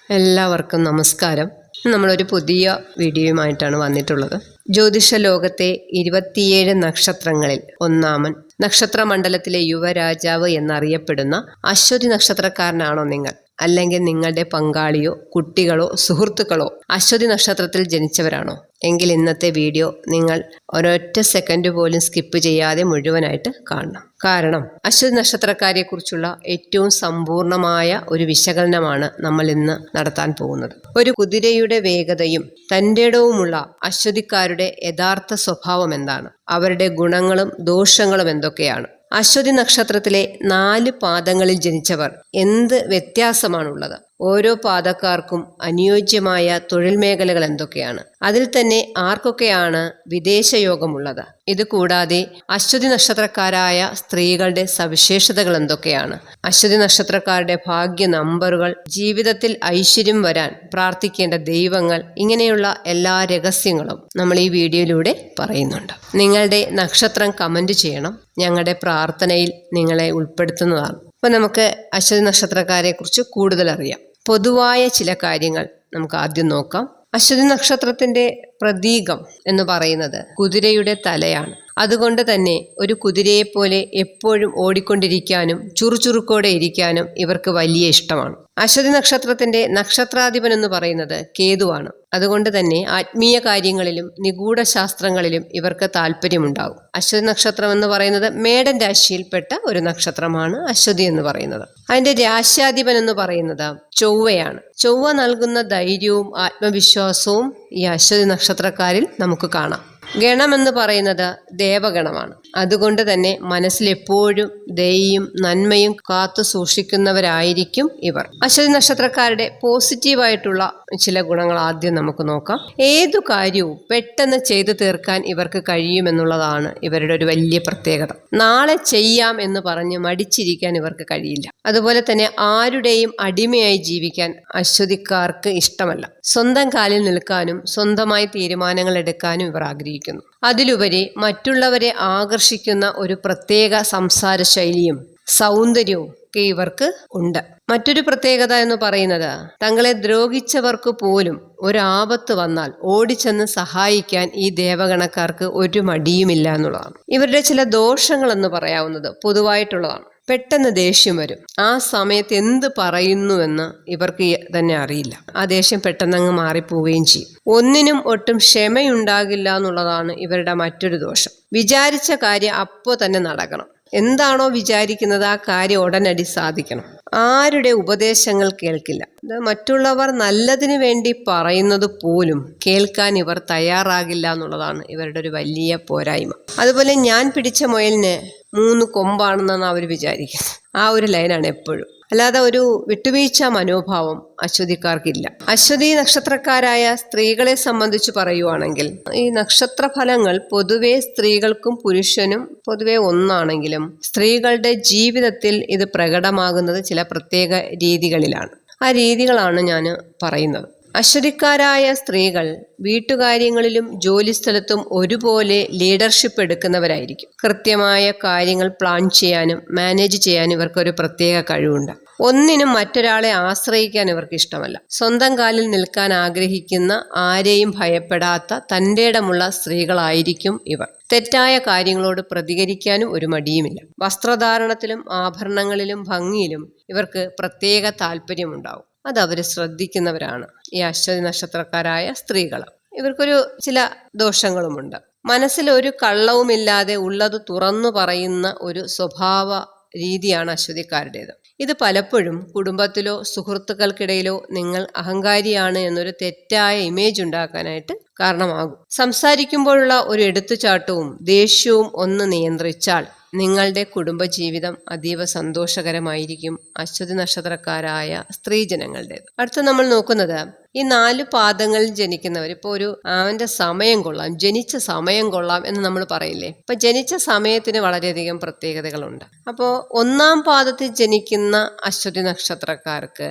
എല്ലാവർക്കും നമസ്കാരം. നമ്മളൊരു പുതിയ വീഡിയോയുമായിട്ടാണ് വന്നിട്ടുള്ളത്. ജ്യോതിഷ ലോകത്തെ 27 നക്ഷത്രങ്ങളിൽ ഒന്നാമൻ, നക്ഷത്രമണ്ഡലത്തിലെ യുവരാജാവ് എന്നറിയപ്പെടുന്ന അശ്വതി നക്ഷത്രക്കാരനാണോ നിങ്ങൾ? അല്ലെങ്കിൽ നിങ്ങളുടെ പങ്കാളിയോ കുട്ടികളോ സുഹൃത്തുക്കളോ അശ്വതി നക്ഷത്രത്തിൽ ജനിച്ചവരാണോ? എങ്കിൽ ഇന്നത്തെ വീഡിയോ നിങ്ങൾ ഒരൊറ്റ സെക്കൻഡ് പോലും സ്കിപ്പ് ചെയ്യാതെ മുഴുവനായിട്ട് കാണണം. കാരണം അശ്വതി നക്ഷത്രക്കാരെക്കുറിച്ചുള്ള ഏറ്റവും സമ്പൂർണമായ ഒരു വിശകലനമാണ് നമ്മൾ ഇന്ന് നടത്താൻ പോകുന്നത്. ഒരു കുതിരയുടെ വേഗതയും തൻ്റെടവുമുള്ള അശ്വതിക്കാരുടെ യഥാർത്ഥ സ്വഭാവം എന്താണ്? അവരുടെ ഗുണങ്ങളും ദോഷങ്ങളും എന്തൊക്കെയാണ്? അശ്വതി നക്ഷത്രത്തിലെ 4 പാദങ്ങളിൽ ജനിച്ചവർ എന്ത് വ്യത്യാസമാണുള്ളത്? ഓരോ പാദക്കാർക്കും അനുയോജ്യമായ തൊഴിൽ മേഖലകൾ എന്തൊക്കെയാണ്? അതിൽ തന്നെ ആർക്കൊക്കെയാണ് വിദേശയോഗമുള്ളത്? ഇത് കൂടാതെ അശ്വതി നക്ഷത്രക്കാരായ സ്ത്രീകളുടെ സവിശേഷതകൾ എന്തൊക്കെയാണ്? അശ്വതി നക്ഷത്രക്കാരുടെ ഭാഗ്യ നമ്പറുകൾ, ജീവിതത്തിൽ ഐശ്വര്യം വരാൻ പ്രാർത്ഥിക്കേണ്ട ദൈവങ്ങൾ, ഇങ്ങനെയുള്ള എല്ലാ രഹസ്യങ്ങളും നമ്മൾ ഈ വീഡിയോയിലൂടെ പറയുന്നുണ്ട്. നിങ്ങളുടെ നക്ഷത്രം കമന്റ് ചെയ്യണം. ഞങ്ങളുടെ പ്രാർത്ഥനയിൽ നിങ്ങളെ ഉൾപ്പെടുത്തുന്നതാണ്. അപ്പോൾ നമുക്ക് അശ്വതി നക്ഷത്രക്കാരെ കുറിച്ച് കൂടുതൽ അറിയാം. പൊതുവായ ചില കാര്യങ്ങൾ നമുക്ക് ആദ്യം നോക്കാം. അശ്വതി നക്ഷത്രത്തിന്റെ പ്രതീകം എന്ന് പറയുന്നത് കുതിരയുടെ തലയാണ്. അതുകൊണ്ട് തന്നെ ഒരു കുതിരയെപ്പോലെ എപ്പോഴും ഓടിക്കൊണ്ടിരിക്കാനും ചുറുചുറുക്കോടെ ഇരിക്കാനും ഇവർക്ക് വലിയ ഇഷ്ടമാണ്. അശ്വതി നക്ഷത്രത്തിന്റെ നക്ഷത്രാധിപൻ എന്ന് പറയുന്നത് കേതുവാണ്. അതുകൊണ്ട് തന്നെ ആത്മീയ കാര്യങ്ങളിലും നിഗൂഢ ശാസ്ത്രങ്ങളിലും ഇവർക്ക് താല്പര്യമുണ്ടാകും. അശ്വതി നക്ഷത്രം എന്ന് പറയുന്നത് മേടൻ രാശിയിൽപ്പെട്ട ഒരു നക്ഷത്രമാണ് അശ്വതി എന്ന് പറയുന്നത്. അതിന്റെ രാശ്യാധിപൻ എന്ന് പറയുന്നത് ചൊവ്വയാണ്. ചൊവ്വ നൽകുന്ന ധൈര്യവും ആത്മവിശ്വാസവും ഈ അശ്വതി നക്ഷത്രക്കാരിൽ നമുക്ക് കാണാം. ഗണമെന്ന് പറയുന്നത് ദേവഗണമാണ്. അതുകൊണ്ട് തന്നെ മനസ്സിലെപ്പോഴും ദയയും നന്മയും കാത്തു സൂക്ഷിക്കുന്നവരായിരിക്കും ഇവർ. അശ്വതി നക്ഷത്രക്കാരുടെ പോസിറ്റീവായിട്ടുള്ള ചില ഗുണങ്ങൾ ആദ്യം നമുക്ക് നോക്കാം. ഏതു കാര്യവും പെട്ടെന്ന് ചെയ്തു തീർക്കാൻ ഇവർക്ക് കഴിയുമെന്നുള്ളതാണ് ഇവരുടെ ഒരു വലിയ പ്രത്യേകത. നാളെ ചെയ്യാം എന്ന് പറഞ്ഞ് മടിച്ചിരിക്കാൻ ഇവർക്ക് കഴിയില്ല. അതുപോലെ തന്നെ ആരുടെയും അടിമയായി ജീവിക്കാൻ അശ്വതിക്കാർക്ക് ഇഷ്ടമല്ല. സ്വന്തം കാലിൽ നിൽക്കാനും സ്വന്തമായി തീരുമാനങ്ങൾ എടുക്കാനും ഇവർ ആഗ്രഹിക്കുന്നു. അതിലുപരി മറ്റുള്ളവരെ ആകർഷിക്കുന്ന ഒരു പ്രത്യേക സംസാര ശൈലിയും സൗന്ദര്യവും ഒക്കെ ഇവർക്ക് ഉണ്ട്. മറ്റൊരു പ്രത്യേകത എന്ന് പറയുന്നത് തങ്ങളെ ദ്രോഹിച്ചവർക്ക് പോലും ഒരാപത്ത് വന്നാൽ ഓടിച്ചെന്ന് സഹായിക്കാൻ ഈ ദേവഗണക്കാർക്ക് ഒരു മടിയുമില്ല എന്നുള്ളതാണ്. ഇവരുടെ ചില ദോഷങ്ങൾ എന്ന് പറയാവുന്നത് പൊതുവായിട്ടുള്ളതാണ്. പെട്ടെന്ന് ദേഷ്യം വരും. ആ സമയത്ത് എന്ത് പറയുന്നുവെന്ന് ഇവർക്ക് തന്നെ അറിയില്ല. ആ ദേഷ്യം പെട്ടെന്നങ്ങ് മാറിപ്പോവുകയും ചെയ്യും. ഒന്നിനും ഒട്ടും ക്ഷമയുണ്ടാകില്ല എന്നുള്ളതാണ് ഇവരുടെ മറ്റൊരു ദോഷം. വിചാരിച്ച കാര്യം അപ്പോൾ തന്നെ നടക്കണം. എന്താണോ വിചാരിക്കുന്നത് ആ കാര്യം ഉടനടി സാധിക്കണം. ആരുടെ ഉപദേശങ്ങൾ കേൾക്കില്ല. മറ്റുള്ളവർ നല്ലതിന് വേണ്ടി പറയുന്നത് പോലും കേൾക്കാൻ ഇവർ തയ്യാറാകില്ല എന്നുള്ളതാണ് ഇവരുടെ ഒരു വലിയ പോരായ്മ. അതുപോലെ ഞാൻ പിടിച്ച മുയലിന് 3 കൊമ്പാണെന്നാണ് അവർ വിചാരിക്കുന്നത്. ആ ഒരു ലൈനാണ് എപ്പോഴും. അല്ലാതെ ഒരു വിട്ടുവീഴ്ച മനോഭാവം അശ്വതിക്കാർക്കില്ല. അശ്വതി നക്ഷത്രക്കാരായ സ്ത്രീകളെ സംബന്ധിച്ച് പറയുവാണെങ്കിൽ ഈ നക്ഷത്രഫലങ്ങൾ പൊതുവെ സ്ത്രീകൾക്കും പുരുഷനും പൊതുവെ ഒന്നാണെങ്കിലും സ്ത്രീകളുടെ ജീവിതത്തിൽ ഇത് പ്രകടമാകുന്നത് ചില പ്രത്യേക രീതികളിലാണ്. ആ രീതികളാണ് ഞാൻ പറയുന്നത്. അശ്വതിക്കാരായ സ്ത്രീകൾ വീട്ടുകാര്യങ്ങളിലും ജോലിസ്ഥലത്തും ഒരുപോലെ ലീഡർഷിപ്പ് എടുക്കുന്നവരായിരിക്കും. കൃത്യമായ കാര്യങ്ങൾ പ്ലാൻ ചെയ്യാനും മാനേജ് ചെയ്യാനും ഇവർക്കൊരു പ്രത്യേക കഴിവുണ്ട്. ഒന്നിനും മറ്റൊരാളെ ആശ്രയിക്കാൻ ഇവർക്ക് ഇഷ്ടമല്ല. സ്വന്തം കാലിൽ നിൽക്കാൻ ആഗ്രഹിക്കുന്ന, ആരെയും ഭയപ്പെടാത്ത തൻ്റെടമുള്ള സ്ത്രീകളായിരിക്കും ഇവർ. തെറ്റായ കാര്യങ്ങളോട് പ്രതികരിക്കാനും ഒരു മടിയുമില്ല. വസ്ത്രധാരണത്തിലും ആഭരണങ്ങളിലും ഭംഗിയിലും ഇവർക്ക് പ്രത്യേക താല്പര്യമുണ്ടാവും. അത് അവർ ശ്രദ്ധിക്കുന്നവരാണ് ഈ അശ്വതി നക്ഷത്രക്കാരായ സ്ത്രീകൾ. ഇവർക്കൊരു ചില ദോഷങ്ങളുമുണ്ട്. മനസ്സിൽ ഒരു കള്ളവുമില്ലാതെ ഉള്ളത് തുറന്നു പറയുന്ന ഒരു സ്വഭാവ രീതിയാണ് അശ്വതിക്കാരുടേത്. ഇത് പലപ്പോഴും കുടുംബത്തിലോ സുഹൃത്തുക്കൾക്കിടയിലോ നിങ്ങൾ അഹങ്കാരിയാണ് എന്നൊരു തെറ്റായ ഇമേജ് ഉണ്ടാക്കാനായിട്ട് കാരണമാകും. സംസാരിക്കുമ്പോഴുള്ള ഒരു എടുത്തുചാട്ടവും ദേഷ്യവും ഒന്ന് നിയന്ത്രിച്ചാൽ നിങ്ങളുടെ കുടുംബജീവിതം അതീവ സന്തോഷകരമായിരിക്കും അശ്വതി നക്ഷത്രക്കാരായ സ്ത്രീജനങ്ങളുടേത്. അടുത്ത നമ്മൾ നോക്കുന്നത് ഈ 4 പാദങ്ങളിൽ ജനിക്കുന്നവർ. ഇപ്പോൾ അവന്റെ സമയം കൊള്ളാം, ജനിച്ച സമയം കൊള്ളാം എന്ന് നമ്മൾ പറയില്ലേ. ഇപ്പൊ ജനിച്ച സമയത്തിന് വളരെയധികം പ്രത്യേകതകളുണ്ട്. അപ്പോൾ 1-ാം പാദത്തിൽ ജനിക്കുന്ന അശ്വതി നക്ഷത്രക്കാർക്ക്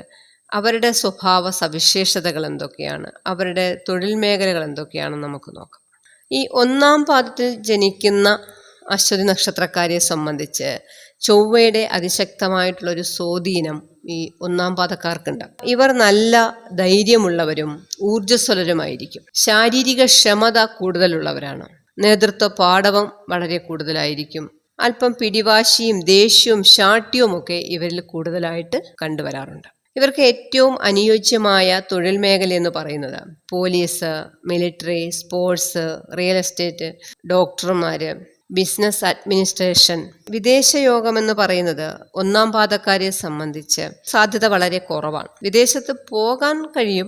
അവരുടെ സ്വഭാവ സവിശേഷതകൾ എന്തൊക്കെയാണ്, അവരുടെ തൊഴിൽ മേഖലകൾ എന്തൊക്കെയാണെന്ന് നമുക്ക് നോക്കാം. ഈ 1-ാം പാദത്തിൽ ജനിക്കുന്ന അശ്വതി നക്ഷത്രക്കാരെ സംബന്ധിച്ച് ചൊവ്വയുടെ അതിശക്തമായിട്ടുള്ള ഒരു സ്വാധീനം ഈ ഒന്നാം പാദക്കാർക്കുണ്ട്. ഇവർ നല്ല ധൈര്യമുള്ളവരും ഊർജ്ജസ്വലരുമായിരിക്കും. ശാരീരിക ക്ഷമത കൂടുതലുള്ളവരാണ്. നേതൃത്വ പാടവം വളരെ കൂടുതലായിരിക്കും. അല്പം പിടിവാശിയും ദേഷ്യവും ശാഠ്യവും ഒക്കെ ഇവരിൽ കൂടുതലായിട്ട് കണ്ടുവരാറുണ്ട്. ഇവർക്ക് ഏറ്റവും അനുയോജ്യമായ തൊഴിൽ മേഖല എന്ന് പറയുന്നത് police, military, sports, real estate, ഡോക്ടർമാര്, ബിസിനസ് അഡ്മിനിസ്ട്രേഷൻ. വിദേശ യോഗം എന്ന് പറയുന്നത് ഒന്നാം പാദക്കാരെ സംബന്ധിച്ച് സാധ്യത വളരെ കുറവാണ്. വിദേശത്ത് പോകാൻ കഴിയും,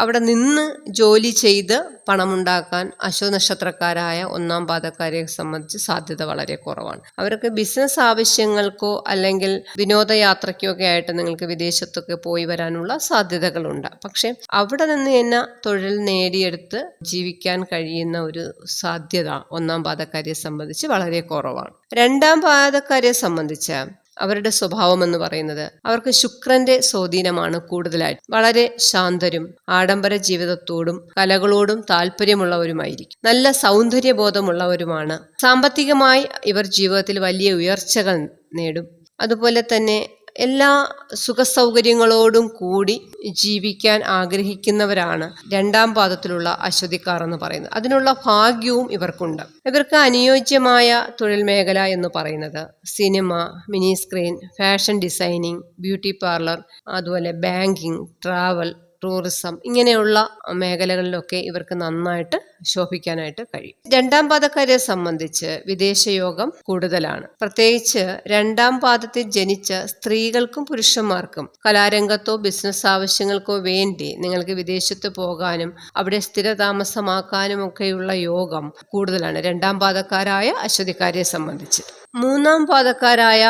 അവിടെ നിന്ന് ജോലി ചെയ്ത് പണമുണ്ടാക്കാൻ അശ്വതി നക്ഷത്രക്കാരായ ഒന്നാം പാദക്കാരെ സംബന്ധിച്ച് സാധ്യത വളരെ കുറവാണ്. അവർക്ക് ബിസിനസ് ആവശ്യങ്ങൾക്കോ അല്ലെങ്കിൽ വിനോദയാത്രയ്ക്കോ ഒക്കെ ആയിട്ട് നിങ്ങൾക്ക് വിദേശത്തൊക്കെ പോയി വരാനുള്ള സാധ്യതകളുണ്ട്. പക്ഷെ അവിടെ നിന്ന് തന്നെ തൊഴിൽ നേടിയെടുത്ത് ജീവിക്കാൻ കഴിയുന്ന ഒരു സാധ്യത ഒന്നാം പാദക്കാരെ സംബന്ധിച്ച് വളരെ കുറവാണ്. രണ്ടാം പാദക്കാരെ സംബന്ധിച്ച് അവരുടെ സ്വഭാവം എന്ന് പറയുന്നത് അവർക്ക് ശുക്രന്റെ സ്വാധീനമാണ് കൂടുതലായിട്ട്. വളരെ ശാന്തരും ആഡംബര ജീവിതത്തോടും കലകളോടും താല്പര്യമുള്ളവരുമായിരിക്കും. നല്ല സൗന്ദര്യബോധമുള്ളവരുമാണ്. സാമ്പത്തികമായി ഇവർ ജീവിതത്തിൽ വലിയ ഉയർച്ചകൾ നേടും. അതുപോലെ തന്നെ എല്ലാ സുഖസൗകര്യങ്ങളോടും കൂടി ജീവിക്കാൻ ആഗ്രഹിക്കുന്നവരാണ് രണ്ടാം പാദത്തിലുള്ള അശ്വതിക്കാർ എന്ന് പറയുന്നത്. അതിനുള്ള ഭാഗ്യവും ഇവർക്കുണ്ട്. ഇവർക്ക് അനുയോജ്യമായ തൊഴിൽ മേഖല എന്ന് പറയുന്നത് cinema, mini screen, fashion designing, beauty parlour, അതുപോലെ ബാങ്കിങ്, ട്രാവൽ, ടൂറിസം, ഇങ്ങനെയുള്ള മേഖലകളിലൊക്കെ ഇവർക്ക് നന്നായിട്ട് ശോഭിക്കാനായിട്ട് കഴിയും. രണ്ടാം പാദക്കാരെ സംബന്ധിച്ച് വിദേശയോഗം കൂടുതലാണ്. പ്രത്യേകിച്ച് രണ്ടാം പാദത്തിൽ ജനിച്ച സ്ത്രീകൾക്കും പുരുഷന്മാർക്കും കലാരംഗത്തോ ബിസിനസ് ആവശ്യങ്ങൾക്കോ വേണ്ടി നിങ്ങൾക്ക് വിദേശത്ത് പോകാനും അവിടെ സ്ഥിരതാമസമാക്കാനും ഒക്കെയുള്ള യോഗം കൂടുതലാണ് രണ്ടാം പാദക്കാരായ അശ്വതിക്കാരെ സംബന്ധിച്ച്. മൂന്നാം പാദക്കാരായ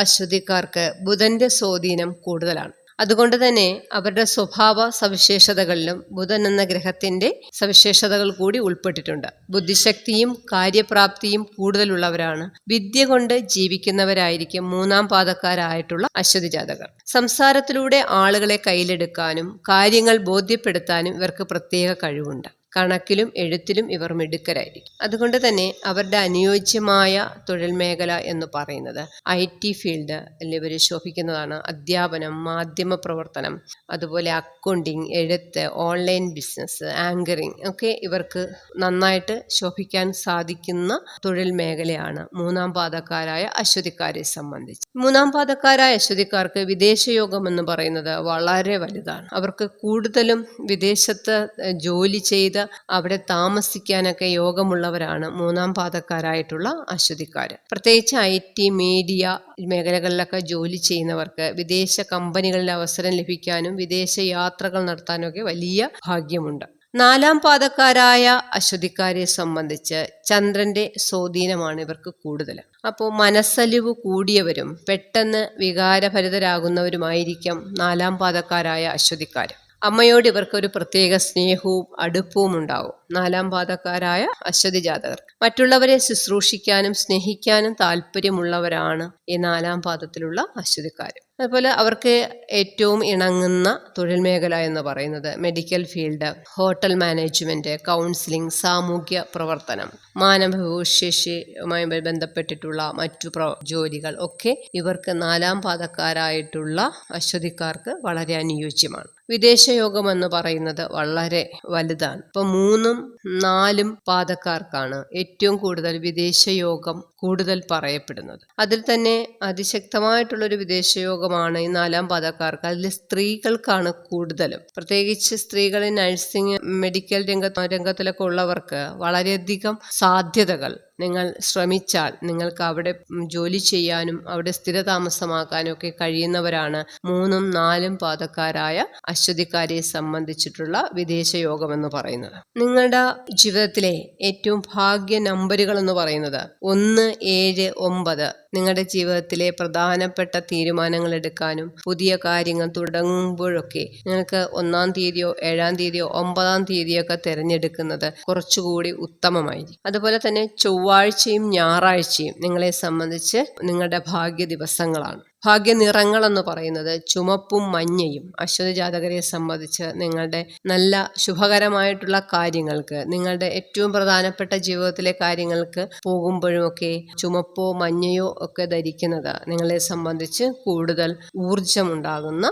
അശ്വതിക്കാർക്ക് ബുധന്റെ സ്വാധീനം കൂടുതലാണ്. അതുകൊണ്ട് തന്നെ അവരുടെ സ്വഭാവ സവിശേഷതകളിലും ബുധൻ എന്ന ഗ്രഹത്തിന്റെ സവിശേഷതകൾ കൂടി ഉൾപ്പെട്ടിട്ടുണ്ട്. ബുദ്ധിശക്തിയും കാര്യപ്രാപ്തിയും കൂടുതലുള്ളവരാണ്. വിദ്യ കൊണ്ട് ജീവിക്കുന്നവരായിരിക്കും മൂന്നാം പാദക്കാരായിട്ടുള്ള അശ്വതി ജാതകർ. സംസാരത്തിലൂടെ ആളുകളെ കയ്യിലെടുക്കാനും കാര്യങ്ങൾ ബോധ്യപ്പെടുത്താനും ഇവർക്ക് പ്രത്യേക കഴിവുണ്ട്. കണക്കിലും എഴുത്തിലും ഇവർ മിടുക്കരായിരിക്കും. അതുകൊണ്ട് തന്നെ അവരുടെ അനുയോജ്യമായ തൊഴിൽ മേഖല എന്ന് പറയുന്നത് IT ഫീൽഡ് ഇവർ ശോഭിക്കുന്നതാണ്. അധ്യാപനം, മാധ്യമ പ്രവർത്തനം, അതുപോലെ അക്കൗണ്ടിങ്, എഴുത്ത്, ഓൺലൈൻ ബിസിനസ്, ആങ്കറിങ് ഒക്കെ ഇവർക്ക് നന്നായിട്ട് ശോഭിക്കാൻ സാധിക്കുന്ന തൊഴിൽ മേഖലയാണ് മൂന്നാം പാദക്കാരായ അശ്വതിക്കാരെ സംബന്ധിച്ച്. മൂന്നാം പാദക്കാരായ അശ്വതിക്കാർക്ക് വിദേശയോഗം എന്ന് പറയുന്നത് വളരെ വലുതാണ്. അവർക്ക് കൂടുതലും വിദേശത്ത് ജോലി ചെയ്ത് അവിടെ താമസിക്കാനൊക്കെ യോഗമുള്ളവരാണ് മൂന്നാം പാദക്കാരായിട്ടുള്ള അശ്വതിക്കാര്. പ്രത്യേകിച്ച് IT, മീഡിയ മേഖലകളിലൊക്കെ ജോലി ചെയ്യുന്നവർക്ക് വിദേശ കമ്പനികളിൽ അവസരം ലഭിക്കാനും വിദേശ യാത്രകൾ നടത്താനും ഒക്കെ വലിയ ഭാഗ്യമുണ്ട്. നാലാം പാദക്കാരായ അശ്വതിക്കാരെ സംബന്ധിച്ച് ചന്ദ്രന്റെ സ്വാധീനമാണ് ഇവർക്ക് കൂടുതൽ. അപ്പോൾ മനസ്സലിവ് കൂടിയവരും പെട്ടെന്ന് വികാരഭരിതരാകുന്നവരുമായിരിക്കും നാലാം പാദക്കാരായ അശ്വതിക്കാർ. അമ്മയോട് ഇവർക്കൊരു പ്രത്യേക സ്നേഹവും അടുപ്പവും ഉണ്ടാവും. നാലാം പാദക്കാരായ അശ്വതി ജാതകർ മറ്റുള്ളവരെ ശുശ്രൂഷിക്കാനും സ്നേഹിക്കാനും താല്പര്യമുള്ളവരാണ് ഈ നാലാം പാദത്തിലുള്ള അശ്വതിക്കാർ. അതുപോലെ അവർക്ക് ഏറ്റവും ഇണങ്ങുന്ന തൊഴിൽ മേഖല എന്ന് പറയുന്നത് medical field, hotel management, counselling, സാമൂഹ്യ പ്രവർത്തനം, മാനവവിഭവശേഷിയുമായി ബന്ധപ്പെട്ടിട്ടുള്ള മറ്റു ജോലികൾ ഒക്കെ ഇവർക്ക് നാലാം പാദക്കാരായിട്ടുള്ള അശ്വതിക്കാർക്ക് വളരെ അനുയോജ്യമാണ്. വിദേശയോഗം എന്ന് പറയുന്നത് വളരെ വലുതാണ്. ഇപ്പൊ 3ഉം 4ഉം പാദക്കാർക്കാണ് ഏറ്റവും കൂടുതൽ വിദേശയോഗം കൂടുതൽ പറയപ്പെടുന്നത്. അതിൽ തന്നെ അതിശക്തമായിട്ടുള്ളൊരു വിദേശയോഗമാണ് ഈ നാലാം പാദക്കാർക്ക്. അതിൽ സ്ത്രീകൾക്കാണ് കൂടുതലും. പ്രത്യേകിച്ച് സ്ത്രീകൾ നഴ്സിംഗ്, മെഡിക്കൽ രംഗത്തിലൊക്കെ ഉള്ളവർക്ക് വളരെയധികം സാധ്യതകൾ നിങ്ങൾ ശ്രമിച്ചാൽ നിങ്ങൾക്ക് അവിടെ ജോലി ചെയ്യാനും അവിടെ സ്ഥിരതാമസമാക്കാനും ഒക്കെ കഴിയുന്നവരാണ് 3ഉം 4ഉം പാദക്കാരായ അശ്വതിക്കാരെ സംബന്ധിച്ചിട്ടുള്ള വിദേശയോഗം എന്ന് പറയുന്നത്. നിങ്ങളുടെ ജീവിതത്തിലെ ഏറ്റവും ഭാഗ്യ നമ്പറുകൾ എന്ന് പറയുന്നത് 1, 7, 9. നിങ്ങളുടെ ജീവിതത്തിലെ പ്രധാനപ്പെട്ട തീരുമാനങ്ങൾ എടുക്കാനും പുതിയ കാര്യങ്ങൾ തുടങ്ങുമ്പോഴൊക്കെ നിങ്ങൾക്ക് 1-ാം തീയതിയോ 7-ാം തീയതിയോ 9-ാം തീയതിയോ ഒക്കെ തിരഞ്ഞെടുക്കുന്നത് കുറച്ചുകൂടി ഉത്തമമായിരിക്കും. അതുപോലെ തന്നെ ചൊവ്വാഴ്ചയും ഞായറാഴ്ചയും നിങ്ങളെ സംബന്ധിച്ച് നിങ്ങളുടെ ഭാഗ്യ ദിവസങ്ങളാണ്. ഭാഗ്യനിറങ്ങളെന്ന് പറയുന്നത് ചുമപ്പും മഞ്ഞയും. അശ്വതി ജാതകരെ സംബന്ധിച്ച് നിങ്ങളുടെ നല്ല ശുഭകരമായിട്ടുള്ള കാര്യങ്ങൾക്ക്, നിങ്ങളുടെ ഏറ്റവും പ്രധാനപ്പെട്ട ജീവിതത്തിലെ കാര്യങ്ങൾക്ക് പോകുമ്പോഴുമൊക്കെ ചുമപ്പോ മഞ്ഞയോ ഒക്കെ ധരിക്കുന്നത് നിങ്ങളെ സംബന്ധിച്ച് കൂടുതൽ ഊർജമുണ്ടാകുന്ന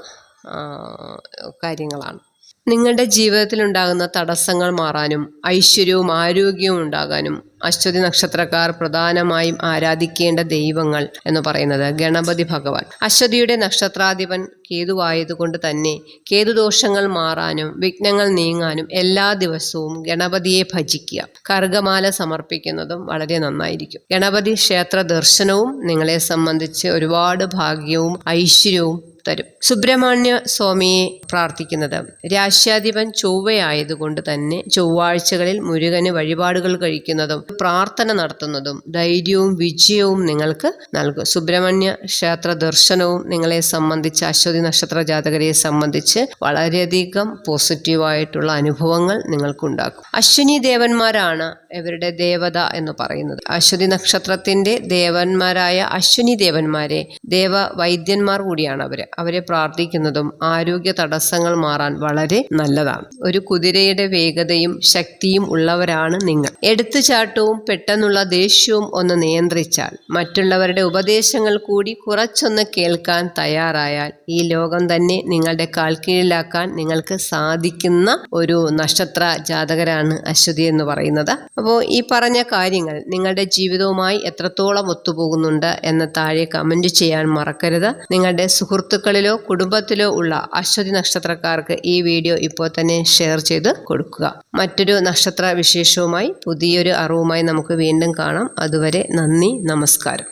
കാര്യങ്ങളാണ്. നിങ്ങളുടെ ജീവിതത്തിലുണ്ടാകുന്ന തടസ്സങ്ങൾ മാറാനും ഐശ്വര്യവും ആരോഗ്യവും ഉണ്ടാകാനും അശ്വതി നക്ഷത്രക്കാർ പ്രധാനമായും ആരാധിക്കേണ്ട ദൈവങ്ങൾ എന്ന് പറയുന്നത് ഗണപതി ഭഗവാൻ. അശ്വതിയുടെ നക്ഷത്രാധിപൻ കേതുവായതുകൊണ്ട് തന്നെ കേതുദോഷങ്ങൾ മാറാനും വിഘ്നങ്ങൾ നീങ്ങാനും എല്ലാ ദിവസവും ഗണപതിയെ ഭജിക്കുക, കർഗമാല സമർപ്പിക്കുന്നതും വളരെ നന്നായിരിക്കും. ഗണപതി ക്ഷേത്ര ദർശനവും നിങ്ങളെ സംബന്ധിച്ച് ഒരുപാട് ഭാഗ്യവും ഐശ്വര്യവും തരും. സുബ്രഹ്മണ്യ സ്വാമിയെ പ്രാർത്ഥിക്കുന്നത് രാശ്യാധിപൻ ചൊവ്വയായതുകൊണ്ട് തന്നെ ചൊവ്വാഴ്ചകളിൽ മുരുകന് വഴിപാടുകൾ കഴിക്കുന്നതും പ്രാർത്ഥന നടത്തുന്നതും ധൈര്യവും വിജയവും നിങ്ങൾക്ക് നൽകും. സുബ്രഹ്മണ്യ ക്ഷേത്ര ദർശനവും നിങ്ങളെ സംബന്ധിച്ച് അശ്വതി നക്ഷത്ര ജാതകരെ സംബന്ധിച്ച് വളരെയധികം പോസിറ്റീവായിട്ടുള്ള അനുഭവങ്ങൾ നിങ്ങൾക്കുണ്ടാക്കും. അശ്വിനി ദേവന്മാരാണ് ഇവരുടെ ദേവത എന്ന് പറയുന്നത്. അശ്വതി നക്ഷത്രത്തിന്റെ ദേവന്മാരായ അശ്വിനി ദേവന്മാരെ ദേവവൈദ്യന്മാർ കൂടിയാണ് അവരെ പ്രാർത്ഥിക്കുന്നതും ആരോഗ്യ തടസ്സങ്ങൾ മാറാൻ വളരെ നല്ലതാണ്. ഒരു കുതിരയുടെ വേഗതയും ശക്തിയും ഉള്ളവരാണ് നിങ്ങൾ. എടുത്തുചാട്ടവും പെട്ടെന്നുള്ള ദേഷ്യവും ഒന്ന് നിയന്ത്രിച്ചാൽ, മറ്റുള്ളവരുടെ ഉപദേശങ്ങൾ കൂടി കുറച്ചൊന്ന് കേൾക്കാൻ തയ്യാറായാൽ ഈ ലോകം തന്നെ നിങ്ങളുടെ കാൽക്കീഴിലാക്കാൻ നിങ്ങൾക്ക് സാധിക്കുന്ന ഒരു നക്ഷത്ര ജാതകരാണ് അശ്വതി എന്ന് പറയുന്നത്. അപ്പോൾ ഈ പറഞ്ഞ കാര്യങ്ങൾ നിങ്ങളുടെ ജീവിതവുമായി എത്രത്തോളം ഒത്തുപോകുന്നുണ്ട് എന്ന് താഴെ കമന്റ് ചെയ്യാൻ മറക്കരുത്. നിങ്ങളുടെ സുഹൃത്തുക്കളിലോ കുടുംബത്തിലോ ഉള്ള അശ്വതി നക്ഷത്രക്കാർക്ക് ഈ വീഡിയോ ഇപ്പോൾ തന്നെ ഷെയർ ചെയ്ത് കൊടുക്കുക. മറ്റൊരു നക്ഷത്ര വിശേഷവുമായി പുതിയൊരു അറിവുമായി നമുക്ക് വീണ്ടും കാണാം. അതുവരെ നന്ദി, നമസ്കാരം.